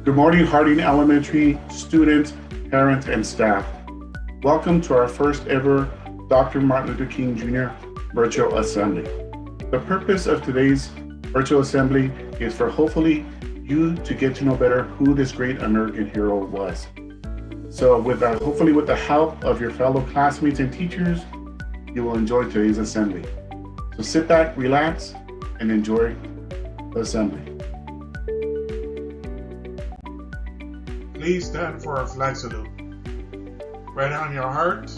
Good morning, Harding Elementary students, parents, and staff. Welcome to our first ever Dr. Martin Luther King Jr. virtual assembly. The purpose of today's virtual assembly is for hopefully you to get to know better who this great American hero was. So hopefully with the help of your fellow classmates and teachers, you will enjoy today's assembly. So sit back, relax, and enjoy the assembly. Please stand for our flag salute. Right on your heart.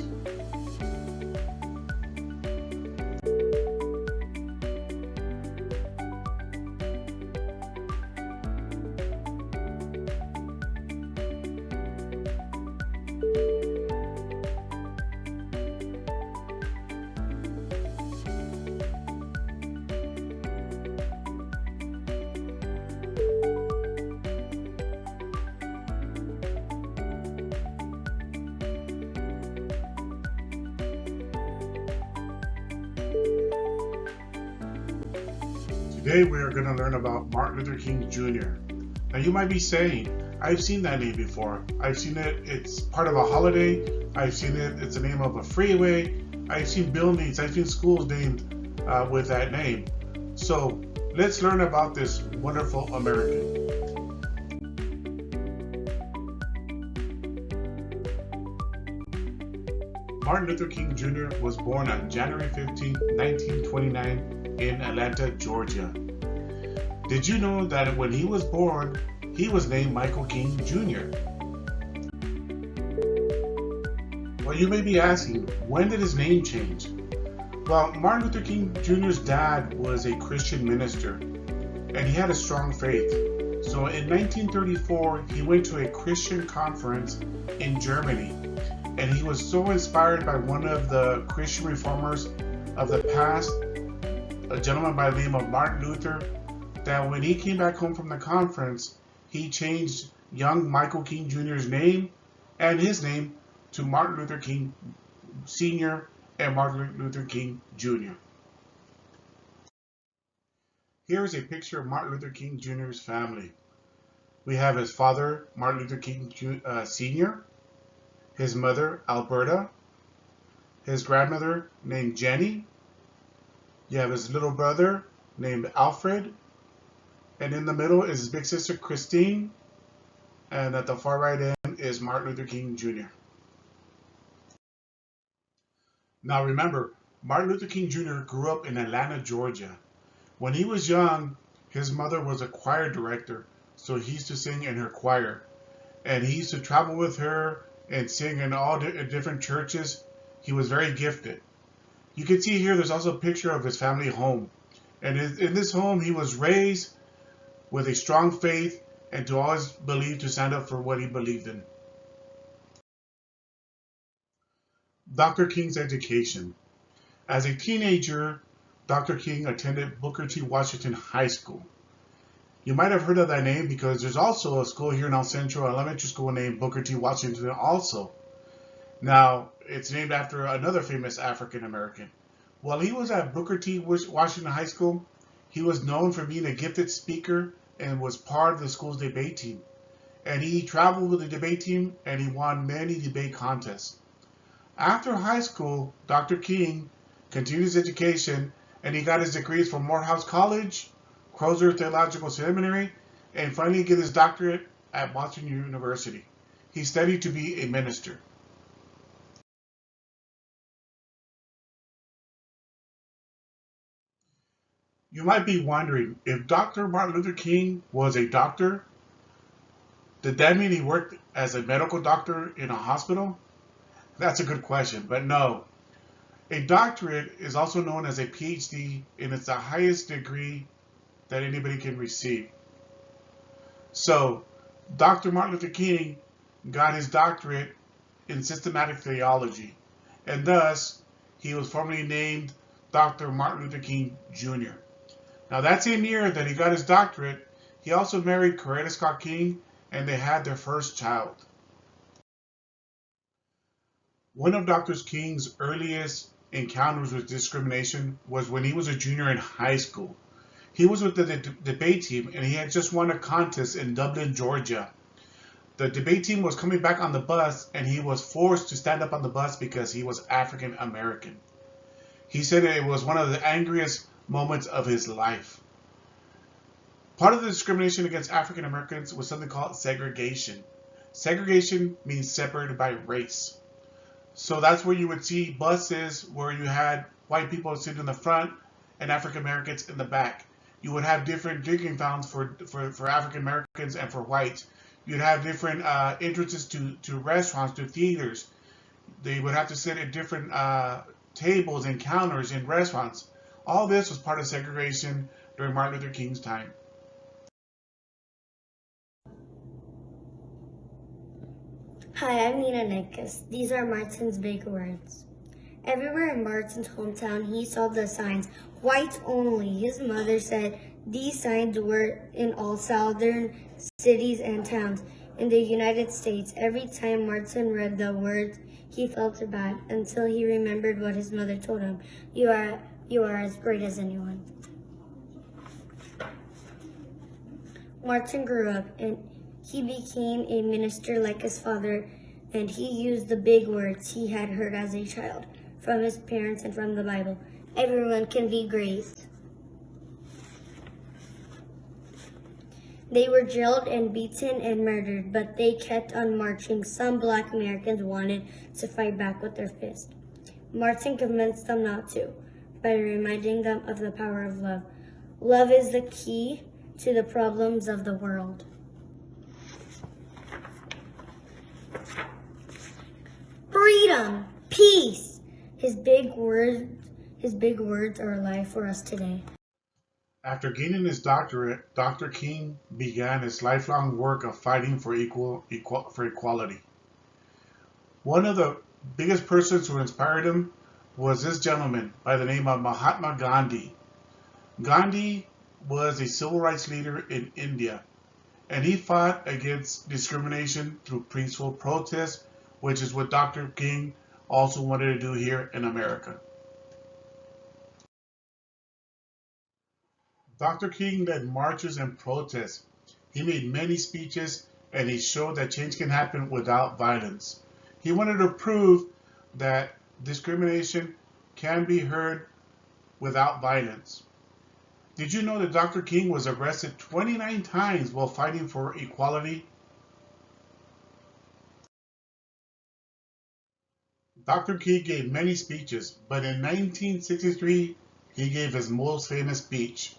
Today we are going to learn about Martin Luther King Jr. Now you might be saying, I've seen that name before. I've seen it's part of a holiday. I've seen it's the name of a freeway. I've seen buildings, I've seen schools named with that name. So let's learn about this wonderful American. Martin Luther King Jr. was born on January 15, 1929 in Atlanta, Georgia. Did you know that when he was born, he was named Michael King Jr.? Well, you may be asking, when did his name change? Well, Martin Luther King Jr.'s dad was a Christian minister, and he had a strong faith. So in 1934, he went to a Christian conference in Germany, and he was so inspired by one of the Christian reformers of the past, a gentleman by the name of Martin Luther, that when he came back home from the conference, he changed young Michael King Jr.'s name and his name to Martin Luther King Sr. and Martin Luther King Jr. Here is a picture of Martin Luther King Jr.'s family. We have his father, Martin Luther King Sr., his mother, Alberta, his grandmother named Jenny. You have his little brother named Alfred, and in the middle is his big sister Christine, and at the far right end is Martin Luther King Jr. Now remember, Martin Luther King Jr. grew up in Atlanta, Georgia. When he was young, his mother was a choir director, so he used to sing in her choir, and he used to travel with her and sing in all different churches. He was very gifted. You can see here there's also a picture of his family home. And in this home, he was raised with a strong faith and to always believe to stand up for what he believed in. Dr. King's education. As a teenager, Dr. King attended Booker T. Washington High School. You might have heard of that name because there's also a school here in El Centro, an elementary school named Booker T. Washington also. Now, it's named after another famous African American. While he was at Booker T. Washington High School, he was known for being a gifted speaker and was part of the school's debate team. And he traveled with the debate team and he won many debate contests. After high school, Dr. King continued his education and he got his degrees from Morehouse College, Crozer Theological Seminary, and finally get his doctorate at Boston University. He studied to be a minister. You might be wondering, if Dr. Martin Luther King was a doctor, did that mean he worked as a medical doctor in a hospital? That's a good question, but no. A doctorate is also known as a PhD, and it's the highest degree that anybody can receive. So, Dr. Martin Luther King got his doctorate in systematic theology, and thus he was formally named Dr. Martin Luther King Jr. Now, that same year that he got his doctorate, he also married Coretta Scott King, and they had their first child. One of Dr. King's earliest encounters with discrimination was when he was a junior in high school. He was with the debate team, and he had just won a contest in Dublin, Georgia. The debate team was coming back on the bus, and he was forced to stand up on the bus because he was African American. He said it was one of the angriest moments of his life. Part of the discrimination against African Americans was something called segregation. Segregation means separated by race. So that's where you would see buses where you had white people sitting in the front and African Americans in the back. You would have different drinking fountains for African Americans and for whites. You'd have different entrances to restaurants, to theaters. They would have to sit at different tables and counters in restaurants. All this was part of segregation during Martin Luther King's time. Hi, I'm Nina Nikas. These are Martin's big words. Everywhere in Martin's hometown, he saw the signs, whites only. His mother said these signs were in all southern cities and towns in the United States. Every time Martin read the words, he felt bad until he remembered what his mother told him. You are as great as anyone. Martin grew up and he became a minister like his father, and he used the big words he had heard as a child from his parents and from the Bible. Everyone can be great. They were jailed and beaten and murdered, but they kept on marching. Some Black Americans wanted to fight back with their fists. Martin convinced them not to by reminding them of the power of love. Love is the key to the problems of the world. Freedom, peace. His big words are alive for us today. After gaining his doctorate, Dr. King began his lifelong work of fighting for equality. One of the biggest persons who inspired him was this gentleman by the name of Mahatma Gandhi. Gandhi was a civil rights leader in India, and he fought against discrimination through peaceful protest, which is what Dr. King also wanted to do here in America. Dr. King led marches and protests. He made many speeches, and he showed that change can happen without violence. He wanted to prove that discrimination can be heard without violence. Did you know that Dr. King was arrested 29 times while fighting for equality? Dr. King gave many speeches, but in 1963, he gave his most famous speech.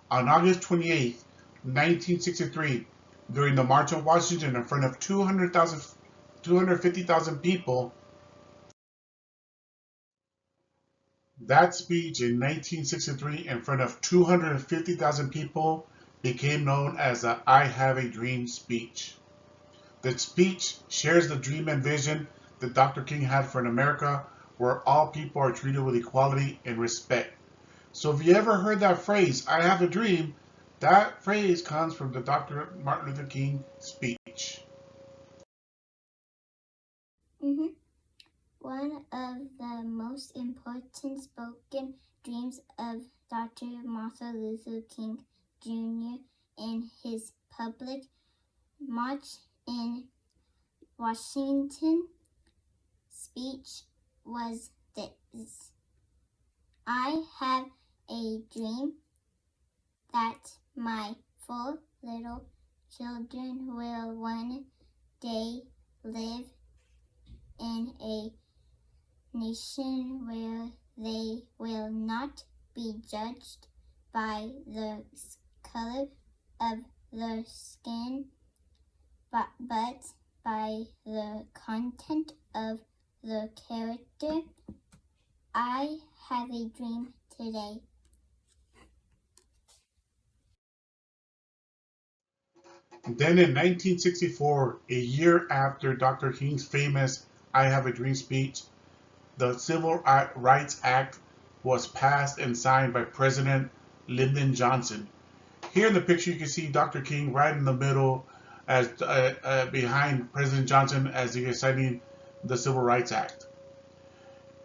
On August 28, 1963, during the March on Washington in front of 250,000 people, that speech in 1963 in front of 250,000 people became known as the I Have a Dream speech. The speech shares the dream and vision that Dr. King had for an America where all people are treated with equality and respect. So if you ever heard that phrase, I have a dream, that phrase comes from the Dr. Martin Luther King speech. One of the most important spoken dreams of Dr. Martin Luther King Jr. in his public march in Washington speech was this: I have a dream that my 4 little children will one day live in a nation where they will not be judged by the color of their skin, but by the content of their character. I have a dream today. Then in 1964, a year after Dr. King's famous I Have a Dream speech, the Civil Rights Act was passed and signed by President Lyndon Johnson. Here in the picture you can see Dr. King right in the middle as behind President Johnson as he is signing the Civil Rights Act.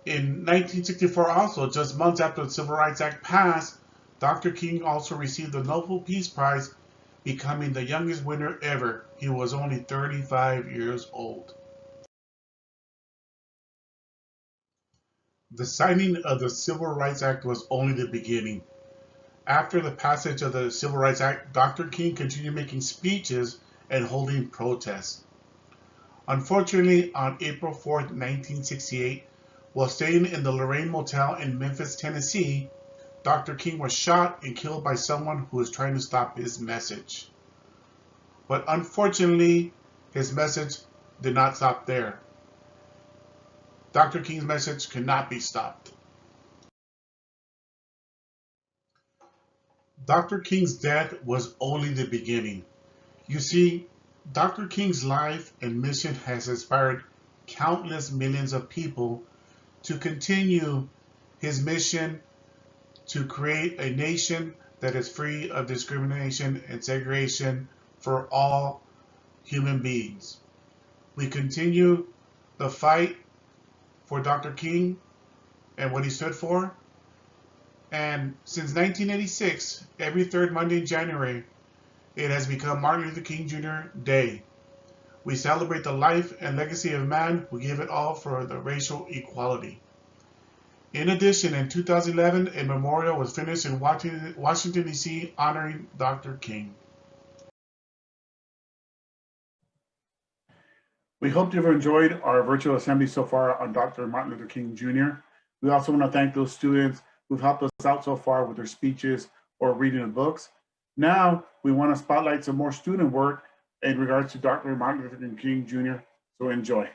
In 1964 also, just months after the Civil Rights Act passed, Dr. King also received the Nobel Peace Prize, becoming the youngest winner ever. He was only 35 years old. The signing of the Civil Rights Act was only the beginning. After the passage of the Civil Rights Act, Dr. King continued making speeches and holding protests. Unfortunately, on April 4, 1968, while staying in the Lorraine Motel in Memphis, Tennessee, Dr. King was shot and killed by someone who was trying to stop his message. But unfortunately, his message did not stop there. Dr. King's message could not be stopped. Dr. King's death was only the beginning. You see, Dr. King's life and mission has inspired countless millions of people to continue his mission to create a nation that is free of discrimination and segregation for all human beings. We continue the fight for Dr. King and what he stood for. And since 1986, every third Monday in January, it has become Martin Luther King Jr. Day. We celebrate the life and legacy of a man who gave it all for the racial equality. In addition, in 2011, a memorial was finished in Washington, D.C. honoring Dr. King. We hope you've enjoyed our virtual assembly so far on Dr. Martin Luther King Jr. We also want to thank those students who've helped us out so far with their speeches or reading of books. Now, we want to spotlight some more student work in regards to Dr. Martin Luther King Jr., so enjoy.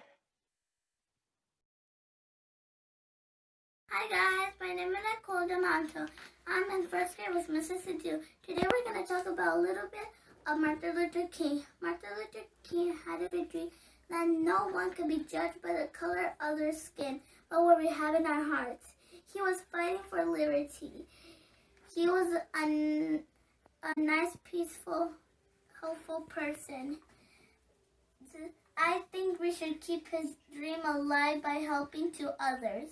Hi guys, my name is Nicole D'Amanto. I'm in first grade with Mrs. Sadu. Today we're going to talk about a little bit of Martin Luther King. Martin Luther King had a dream that no one could be judged by the color of their skin, but what we have in our hearts. He was fighting for liberty. He was a nice, peaceful, hopeful person. I think we should keep his dream alive by helping to others.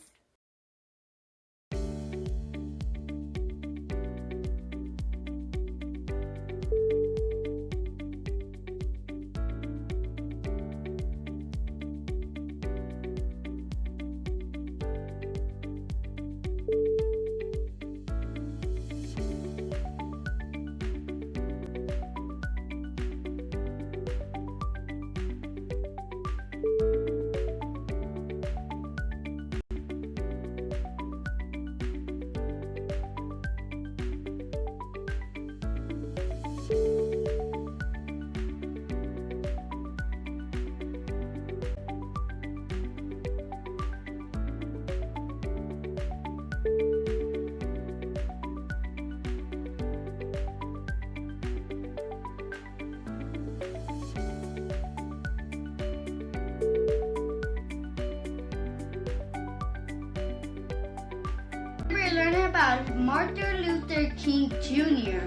We're learning about Martin Luther King Jr.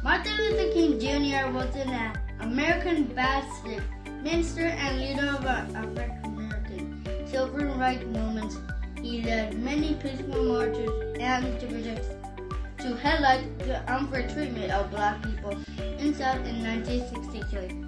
Martin Luther King Jr. was an American bastard, minister and leader of African American civil rights movements. He led many peaceful marches and to highlight the unfair treatment of Black people in South in 1963.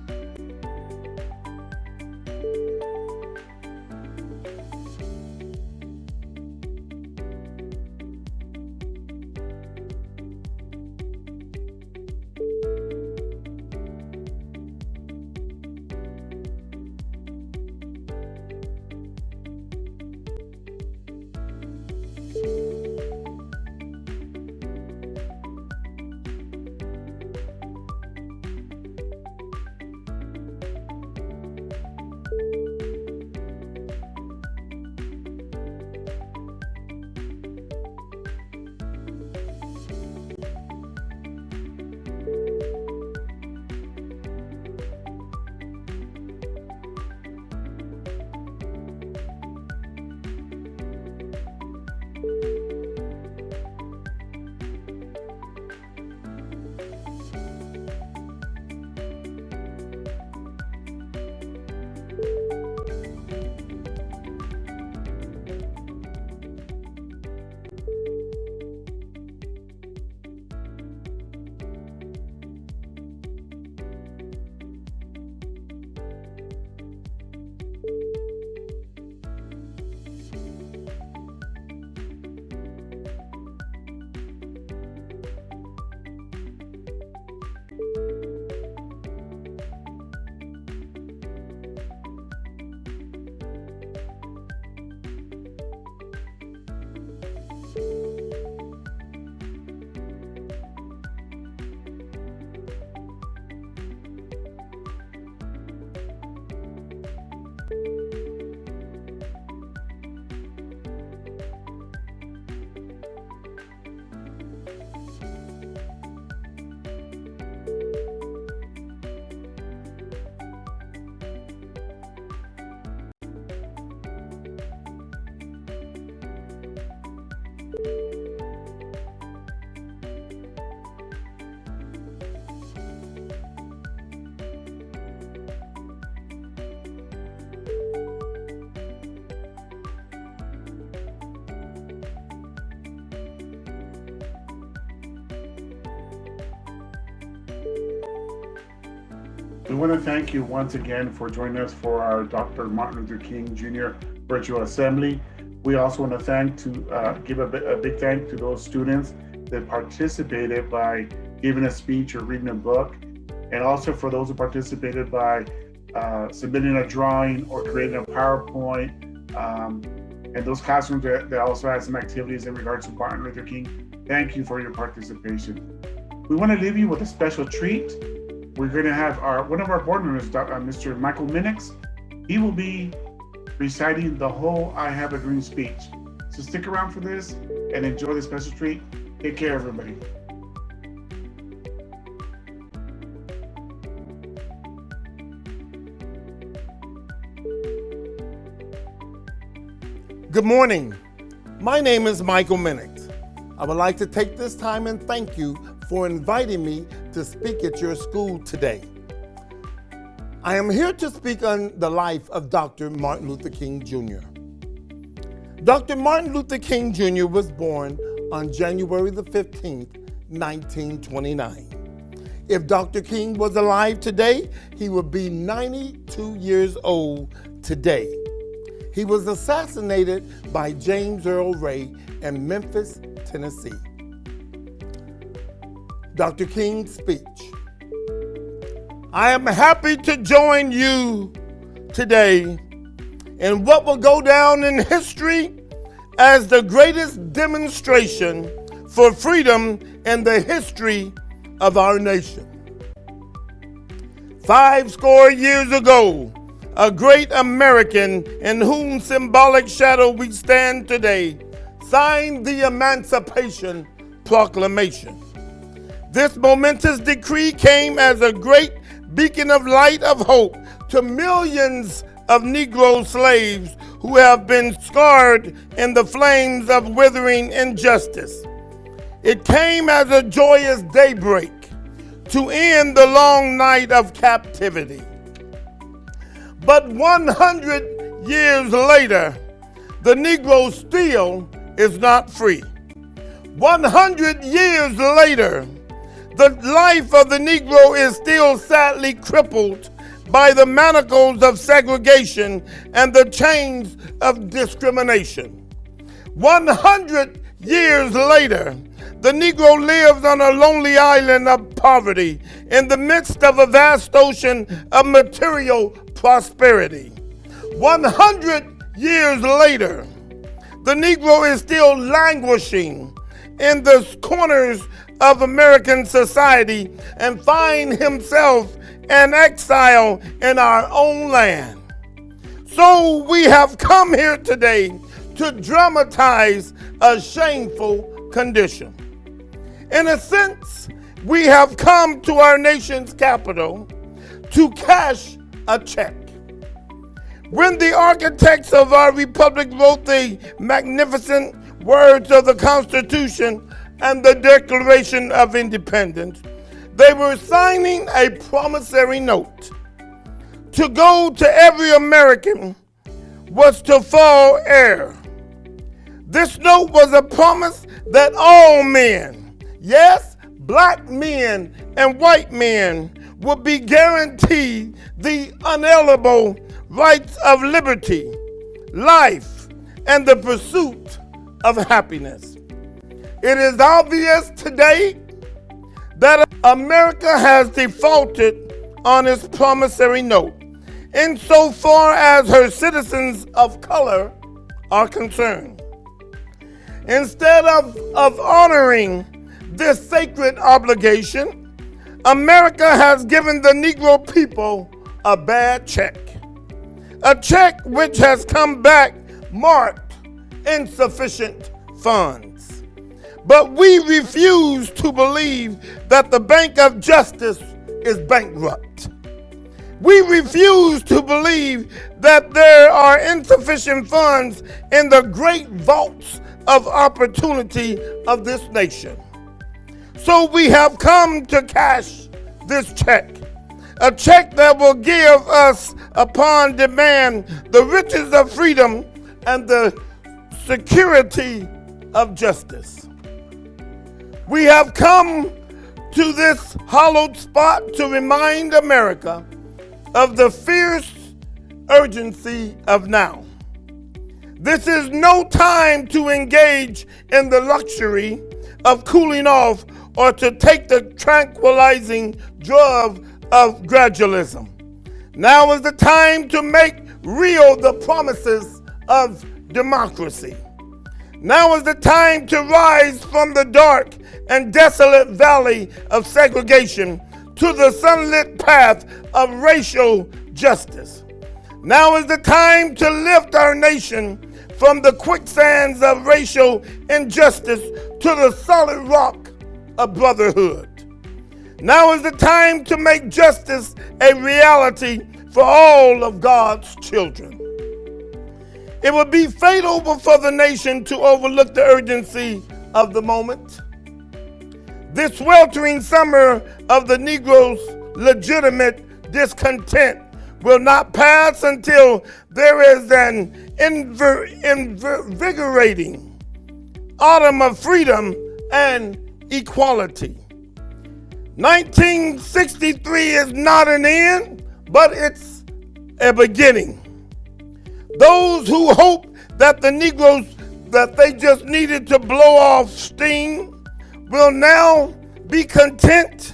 We want to thank you once again for joining us for our Dr. Martin Luther King Jr. Virtual Assembly. We also want to give a big thank to those students that participated by giving a speech or reading a book, and also for those who participated by submitting a drawing or creating a PowerPoint, and those classrooms that also had some activities in regards to Martin Luther King. Thank you for your participation. We want to leave you with a special treat. We're going to have one of our board members, Mr. Michael Minix. He will be reciting the whole I Have a Dream speech. So stick around for this and enjoy the special treat. Take care, everybody. Good morning. My name is Michael Minix. I would like to take this time and thank you for inviting me to speak at your school today. I am here to speak on the life of Dr. Martin Luther King Jr. Dr. Martin Luther King Jr. was born on January the 15th, 1929. If Dr. King was alive today, he would be 92 years old today. He was assassinated by James Earl Ray in Memphis, Tennessee. Dr. King's speech. I am happy to join you today in what will go down in history as the greatest demonstration for freedom in the history of our nation. 50 years ago, a great American in whose symbolic shadow we stand today signed the Emancipation Proclamation. This momentous decree came as a great beacon of light of hope to millions of Negro slaves who have been scarred in the flames of withering injustice. It came as a joyous daybreak to end the long night of captivity. But 100 years later, the Negro still is not free. 100 years later, the life of the Negro is still sadly crippled by the manacles of segregation and the chains of discrimination. 100 years later, the Negro lives on a lonely island of poverty in the midst of a vast ocean of material prosperity. 100 years later, the Negro is still languishing in the corners of American society and finds himself in exile in our own land. So we have come here today to dramatize a shameful condition. In a sense, we have come to our nation's capital to cash a check. When the architects of our republic wrote the magnificent words of the Constitution and the Declaration of Independence, they were signing a promissory note. To go to every American was to fall heir. This note was a promise that all men, yes, black men and white men, would be guaranteed the unalienable rights of liberty, life, and the pursuit of happiness. It is obvious today that America has defaulted on its promissory note insofar as her citizens of color are concerned. Instead of honoring this sacred obligation, America has given the Negro people a bad check. A check which has come back marked insufficient funds. But we refuse to believe that the Bank of Justice is bankrupt. We refuse to believe that there are insufficient funds in the great vaults of opportunity of this nation. So we have come to cash this check, a check that will give us upon demand the riches of freedom and the security of justice. We have come to this hallowed spot to remind America of the fierce urgency of now. This is no time to engage in the luxury of cooling off or to take the tranquilizing drug of gradualism. Now is the time to make real the promises of democracy. Now is the time to rise from the dark and desolate valley of segregation to the sunlit path of racial justice. Now is the time to lift our nation from the quicksands of racial injustice to the solid rock of brotherhood. Now is the time to make justice a reality for all of God's children. It would be fatal for the nation to overlook the urgency of the moment. This sweltering summer of the Negro's legitimate discontent will not pass until there is an invigorating autumn of freedom and equality. 1963 is not an end, but it's a beginning. Those who hope that the Negroes, that they just needed to blow off steam, will now be content,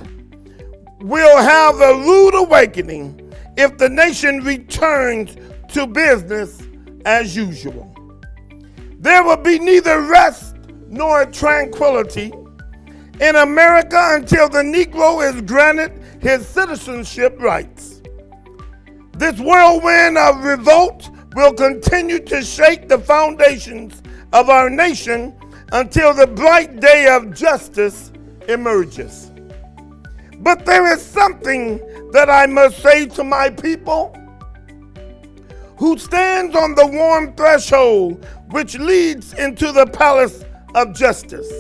will have a rude awakening if the nation returns to business as usual. There will be neither rest nor tranquility in America until the Negro is granted his citizenship rights. This whirlwind of revolt will continue to shake the foundations of our nation until the bright day of justice emerges. But there is something that I must say to my people who stands on the warm threshold which leads into the palace of justice.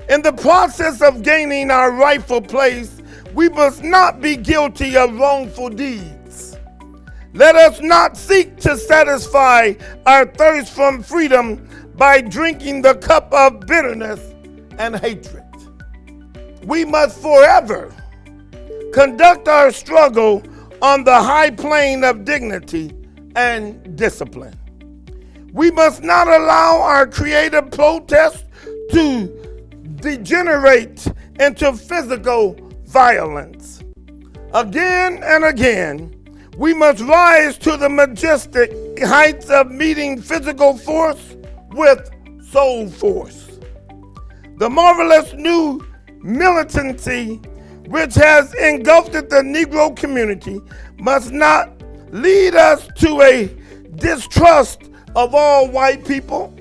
In the process of gaining our rightful place, we must not be guilty of wrongful deeds. Let us not seek to satisfy our thirst from freedom by drinking the cup of bitterness and hatred. We must forever conduct our struggle on the high plane of dignity and discipline. We must not allow our creative protest to degenerate into physical violence. Again and again, we must rise to the majestic heights of meeting physical force with soul force. The marvelous new militancy which has engulfed the Negro community must not lead us to a distrust of all white people.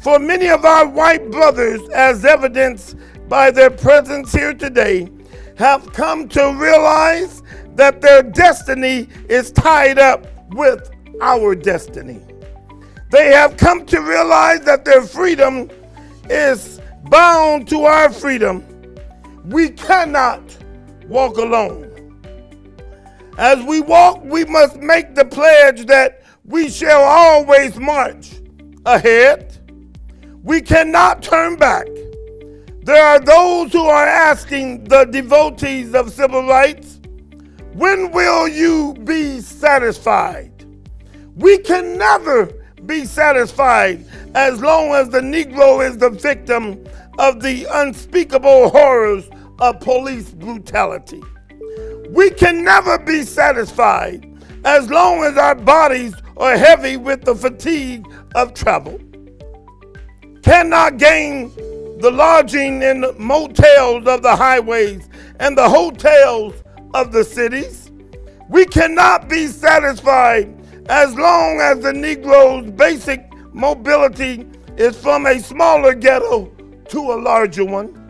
For many of our white brothers, as evidenced by their presence here today, have come to realize that their destiny is tied up with our destiny. They have come to realize that their freedom is bound to our freedom. We cannot walk alone. As we walk, we must make the pledge that we shall always march ahead. We cannot turn back. There are those who are asking the devotees of civil rights, when will you be satisfied? We can never be satisfied as long as the Negro is the victim of the unspeakable horrors of police brutality. We can never be satisfied as long as our bodies are heavy with the fatigue of travel. Cannot gain the lodging in the motels of the highways and the hotels of the cities. We cannot be satisfied as long as the Negro's basic mobility is from a smaller ghetto to a larger one.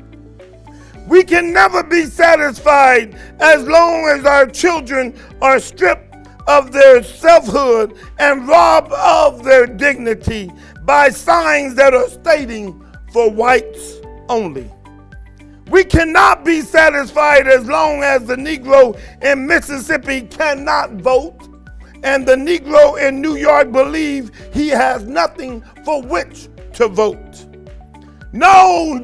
We can never be satisfied as long as our children are stripped of their selfhood and robbed of their dignity by signs that are stating for whites only. We cannot be satisfied as long as the Negro in Mississippi cannot vote and the Negro in New York believes he has nothing for which to vote. No,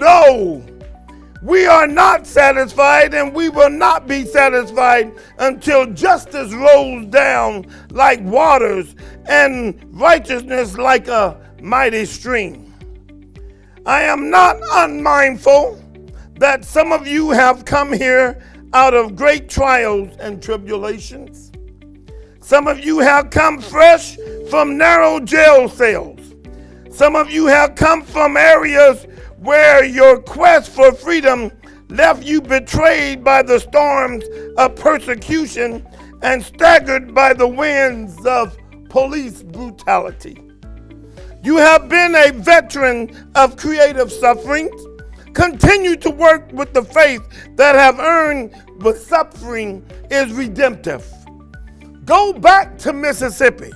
We are not satisfied, and we will not be satisfied until justice rolls down like waters and righteousness like a mighty stream. I am not unmindful that some of you have come here out of great trials and tribulations. Some of you have come fresh from narrow jail cells. Some of you have come from areas where your quest for freedom left you betrayed by the storms of persecution and staggered by the winds of police brutality. You have been a veteran of creative sufferings. Continue to work with the faith that have earned the suffering is redemptive. Go back to Mississippi.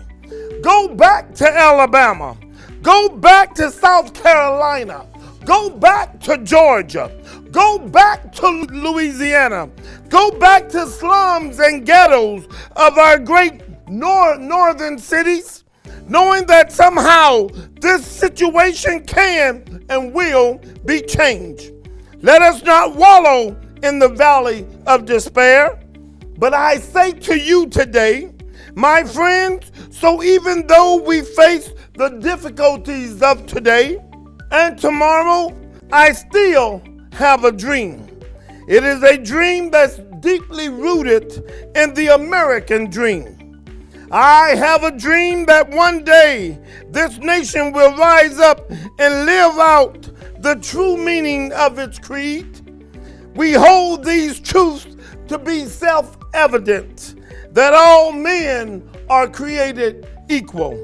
Go back to Alabama. Go back to South Carolina. Go back to Georgia. Go back to Louisiana. Go back to slums and ghettos of our great northern cities, knowing that somehow this situation can and will be changed. Let us not wallow in the valley of despair. But I say to you today, my friends, so even though we face the difficulties of today and tomorrow, I still have a dream. It is a dream that's deeply rooted in the American dream. I have a dream that one day this nation will rise up and live out the true meaning of its creed. We hold these truths to be self-evident, that all men are created equal.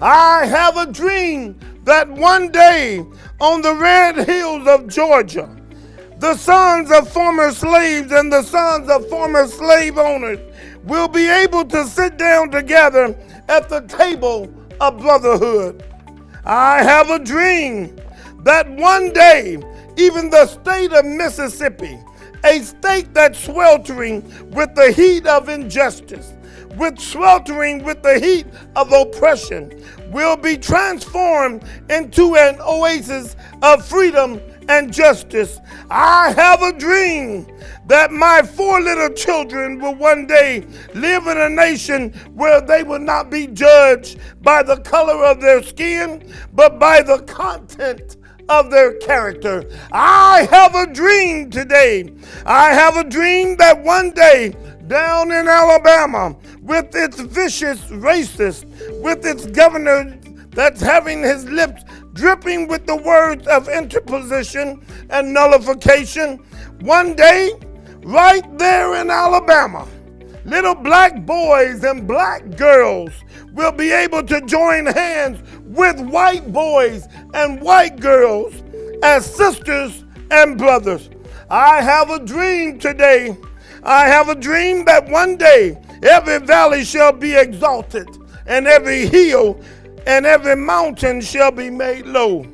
I have a dream that one day on the red hills of Georgia, the sons of former slaves and the sons of former slave owners will be able to sit down together at the table of brotherhood. I have a dream that one day even the state of Mississippi, a state that's sweltering with the heat of injustice, sweltering with the heat of oppression, will be transformed into an oasis of freedom and justice. I have a dream that my 4 little children will one day live in a nation where they will not be judged by the color of their skin, but by the content of their character. I have a dream today. I have a dream that one day down in Alabama, with its vicious racist, with its governor that's having his lips dripping with the words of interposition and nullification, one day, right there in Alabama, little black boys and black girls will be able to join hands with white boys and white girls as sisters and brothers. I have a dream today. I have a dream that one day every valley shall be exalted, and every hill and every mountain shall be made low.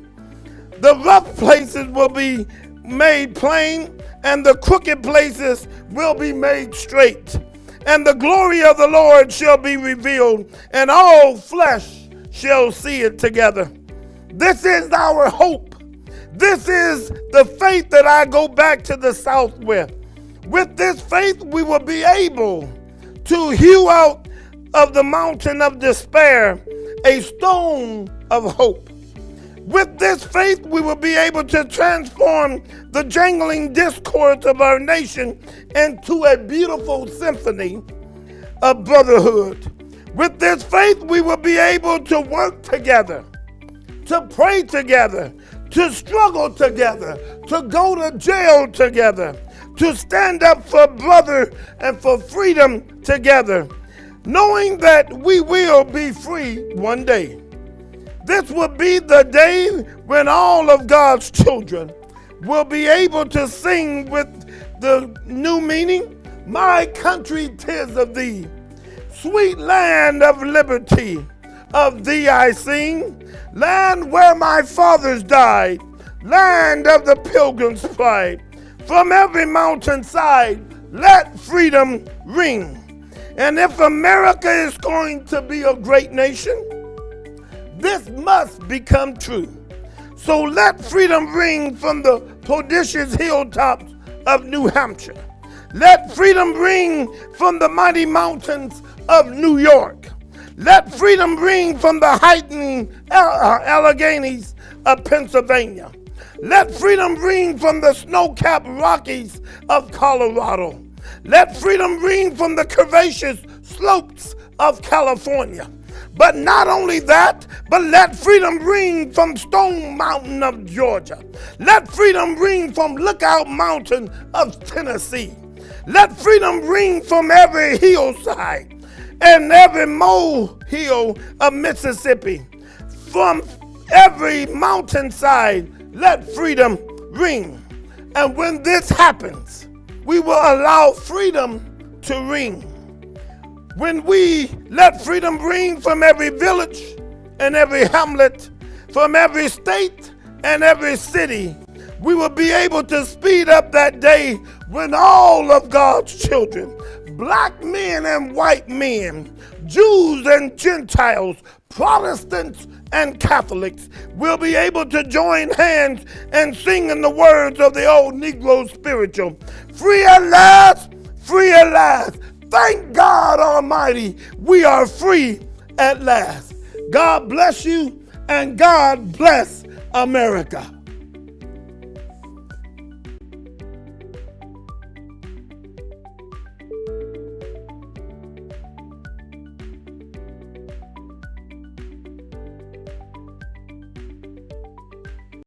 The rough places will be made plain, and the crooked places will be made straight. And the glory of the Lord shall be revealed, and all flesh shall see it together. This is our hope. This is the faith that I go back to the South with. With this faith, we will be able to hew out of the mountain of despair a stone of hope. With this faith, we will be able to transform the jangling discords of our nation into a beautiful symphony of brotherhood. With this faith, we will be able to work together, to pray together, to struggle together, to go to jail together, to stand up for brother and for freedom together, knowing that we will be free one day. This will be the day when all of God's children will be able to sing with the new meaning, "My country 'tis of thee, sweet land of liberty, of thee I sing, land where my fathers died, land of the pilgrim's pride. From every mountainside, let freedom ring." And if America is going to be a great nation, this must become true. So let freedom ring from the prodigious hilltops of New Hampshire. Let freedom ring from the mighty mountains of New York. Let freedom ring from the heightening Alleghenies of Pennsylvania. Let freedom ring from the snow-capped Rockies of Colorado. Let freedom ring from the curvaceous slopes of California. But not only that, but let freedom ring from Stone Mountain of Georgia. Let freedom ring from Lookout Mountain of Tennessee. Let freedom ring from every hillside and every molehill of Mississippi. From every mountainside, let freedom ring. And when this happens, we will allow freedom to ring. When we let freedom ring from every village and every hamlet, from every state and every city, we will be able to speed up that day when all of God's children, black men and white men, Jews and Gentiles, Protestants and Catholics, will be able to join hands and sing in the words of the old Negro spiritual, "Free at last, free at last. Thank God Almighty, we are free at last." God bless you, and God bless America.